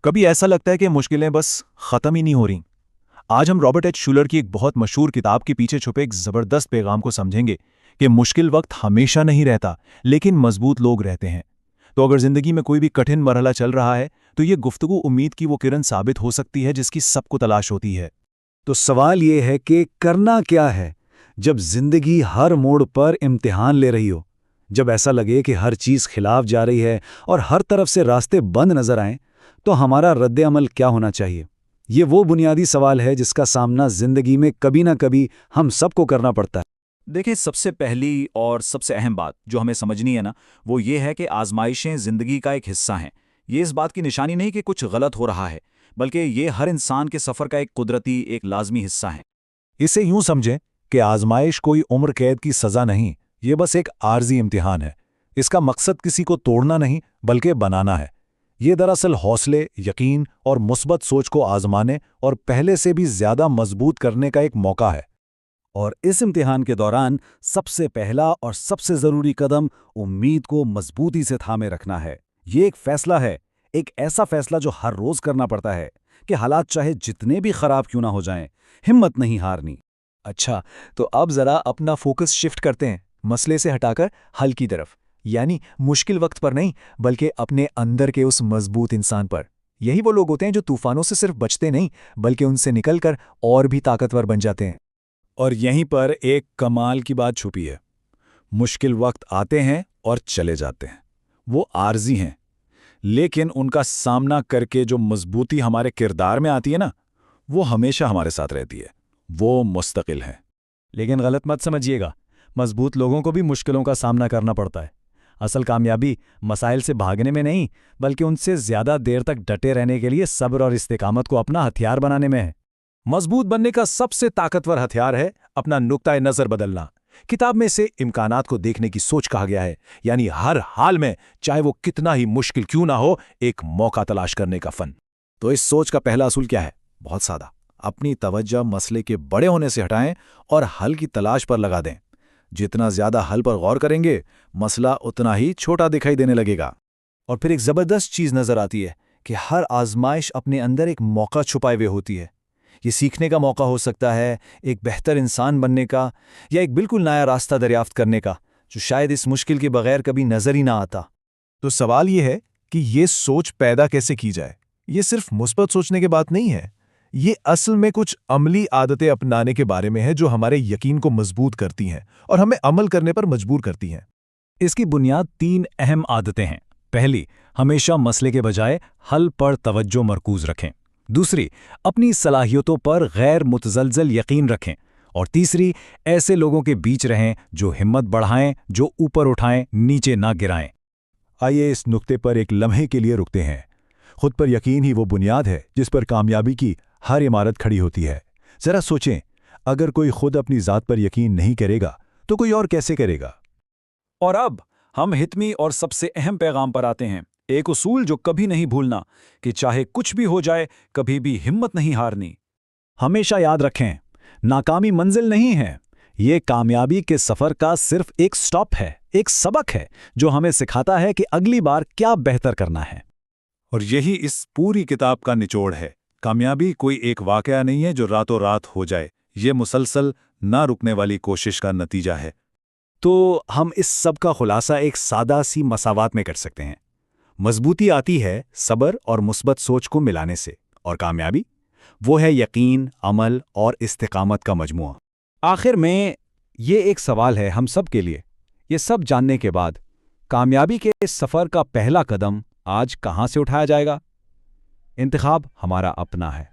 کبھی ایسا لگتا ہے کہ مشکلیں بس ختم ہی نہیں ہو رہیں۔ آج ہم رابرٹ ایچ شولر کی ایک بہت مشہور کتاب کے پیچھے چھپے ایک زبردست پیغام کو سمجھیں گے کہ مشکل وقت ہمیشہ نہیں رہتا، لیکن مضبوط لوگ رہتے ہیں۔ تو اگر زندگی میں کوئی بھی کٹھن مرحلہ چل رہا ہے تو یہ گفتگو امید کی وہ کرن ثابت ہو سکتی ہے جس کی سب کو تلاش ہوتی ہے۔ تو سوال یہ ہے کہ کرنا کیا ہے جب زندگی ہر موڑ پر امتحان لے رہی ہو، جب ایسا لگے کہ ہر چیز خلاف جا رہی ہے اور ہر طرف سے راستے بند نظر آئیں، تو ہمارا رد عمل کیا ہونا چاہیے؟ یہ وہ بنیادی سوال ہے جس کا سامنا زندگی میں کبھی نہ کبھی ہم سب کو کرنا پڑتا ہے۔ دیکھیں، سب سے پہلی اور سب سے اہم بات جو ہمیں سمجھنی ہے نا، وہ یہ ہے کہ آزمائشیں زندگی کا ایک حصہ ہیں۔ یہ اس بات کی نشانی نہیں کہ کچھ غلط ہو رہا ہے، بلکہ یہ ہر انسان کے سفر کا ایک قدرتی، ایک لازمی حصہ ہے۔ اسے یوں سمجھیں کہ آزمائش کوئی عمر قید کی سزا نہیں، یہ بس ایک عارضی امتحان ہے۔ اس کا مقصد کسی کو توڑنا نہیں بلکہ بنانا ہے۔ یہ دراصل حوصلے، یقین اور مثبت سوچ کو آزمانے اور پہلے سے بھی زیادہ مضبوط کرنے کا ایک موقع ہے۔ اور اس امتحان کے دوران سب سے پہلا اور سب سے ضروری قدم امید کو مضبوطی سے تھامے رکھنا ہے۔ یہ ایک فیصلہ ہے، ایک ایسا فیصلہ جو ہر روز کرنا پڑتا ہے کہ حالات چاہے جتنے بھی خراب کیوں نہ ہو جائیں، ہمت نہیں ہارنی۔ اچھا، تو اب ذرا اپنا فوکس شفٹ کرتے ہیں، مسئلے سے ہٹا کر حل کی طرف، یعنی مشکل وقت پر نہیں بلکہ اپنے اندر کے اس مضبوط انسان پر۔ یہی وہ لوگ ہوتے ہیں جو طوفانوں سے صرف بچتے نہیں بلکہ ان سے نکل کر اور بھی طاقتور بن جاتے ہیں۔ اور یہیں پر ایک کمال کی بات چھپی ہے۔ مشکل وقت آتے ہیں اور چلے جاتے ہیں، وہ عارضی ہیں، لیکن ان کا سامنا کر کے جو مضبوطی ہمارے کردار میں آتی ہے نا، وہ ہمیشہ ہمارے ساتھ رہتی ہے، وہ مستقل ہے۔ لیکن غلط مت سمجھیے گا، مضبوط لوگوں کو بھی مشکلوں کا سامنا کرنا پڑتا ہے۔ اصل کامیابی مسائل سے بھاگنے میں نہیں بلکہ ان سے زیادہ دیر تک ڈٹے رہنے کے لیے صبر اور استقامت کو اپنا ہتھیار بنانے میں ہے۔ مضبوط بننے کا سب سے طاقتور ہتھیار ہے اپنا نقطۂ نظر بدلنا۔ کتاب میں سے امکانات کو دیکھنے کی سوچ کہا گیا ہے، یعنی ہر حال میں چاہے وہ کتنا ہی مشکل کیوں نہ ہو، ایک موقع تلاش کرنے کا فن۔ تو اس سوچ کا پہلا اصول کیا ہے؟ بہت سادہ، اپنی توجہ مسئلے کے بڑے ہونے سے ہٹائیں اور حل کی تلاش پر لگا دیں۔ جتنا زیادہ حل پر غور کریں گے، مسئلہ اتنا ہی چھوٹا دکھائی دینے لگے گا۔ اور پھر ایک زبردست چیز نظر آتی ہے کہ ہر آزمائش اپنے اندر ایک موقع چھپائے ہوئے ہوتی ہے۔ یہ سیکھنے کا موقع ہو سکتا ہے، ایک بہتر انسان بننے کا، یا ایک بالکل نیا راستہ دریافت کرنے کا جو شاید اس مشکل کے بغیر کبھی نظر ہی نہ آتا۔ تو سوال یہ ہے کہ یہ سوچ پیدا کیسے کی جائے؟ یہ صرف مثبت سوچنے کی بات نہیں ہے، یہ اصل میں کچھ عملی عادتیں اپنانے کے بارے میں ہے جو ہمارے یقین کو مضبوط کرتی ہیں اور ہمیں عمل کرنے پر مجبور کرتی ہیں۔ اس کی بنیاد 3 اہم عادتیں ہیں۔ پہلی، ہمیشہ مسئلے کے بجائے حل پر توجہ مرکوز رکھیں۔ دوسری، اپنی صلاحیتوں پر غیر متزلزل یقین رکھیں۔ اور تیسری، ایسے لوگوں کے بیچ رہیں جو ہمت بڑھائیں، جو اوپر اٹھائیں، نیچے نہ گرائیں۔ آئیے اس نقطے پر ایک لمحے کے لیے رکتے ہیں۔ خود پر یقین ہی وہ بنیاد ہے جس پر کامیابی کی ہر عمارت کھڑی ہوتی ہے۔ ذرا سوچیں، اگر کوئی خود اپنی ذات پر یقین نہیں کرے گا تو کوئی اور کیسے کرے گا؟ اور اب ہم حتمی اور سب سے اہم پیغام پر آتے ہیں، ایک اصول جو کبھی نہیں بھولنا کہ چاہے کچھ بھی ہو جائے، کبھی بھی ہمت نہیں ہارنی۔ ہمیشہ یاد رکھیں، ناکامی منزل نہیں ہے، یہ کامیابی کے سفر کا صرف ایک سٹاپ ہے، ایک سبق ہے جو ہمیں سکھاتا ہے کہ اگلی بار کیا بہتر کرنا ہے۔ اور یہی اس پوری کتاب کا نچوڑ ہے۔ کامیابی کوئی ایک واقعہ نہیں ہے جو راتوں رات ہو جائے، یہ مسلسل نہ رکنے والی کوشش کا نتیجہ ہے۔ تو ہم اس سب کا خلاصہ ایک سادہ سی مساوات میں کر سکتے ہیں۔ مضبوطی آتی ہے صبر اور مثبت سوچ کو ملانے سے، اور کامیابی وہ ہے یقین، عمل اور استقامت کا مجموعہ۔ آخر میں یہ ایک سوال ہے ہم سب کے لیے، یہ سب جاننے کے بعد کامیابی کے اس سفر کا پہلا قدم آج کہاں سے اٹھایا جائے گا؟ انتخاب ہمارا اپنا ہے۔